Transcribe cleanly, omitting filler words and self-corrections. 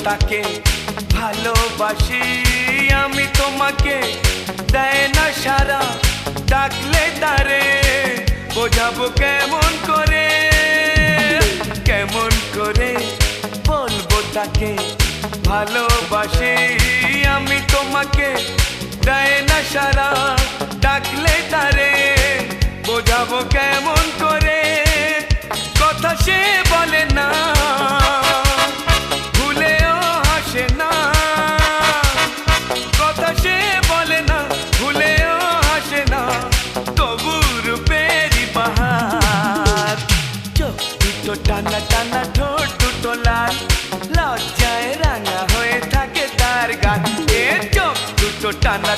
তাকে ভালোবাসি আমি তোমাকে দেয় না সারা ডাকলে তারে বোঝাবো কেমন করে বলবো তাকে ভালোবাসি আমি তোমাকে দেয় না সারা ডাকলে তারে বোঝাবো কেমন করে কথা সে বলে না ভুলেও হাসে না কথা সে বলে না ভুলেও হাসে না তবু রূপেরই বাহার চোখ দুটো টানা টানা ঠোঁট দুটো লাল লজ্জায় রাঙা হয়ে থাকে তার গান চোখ দুটো টানা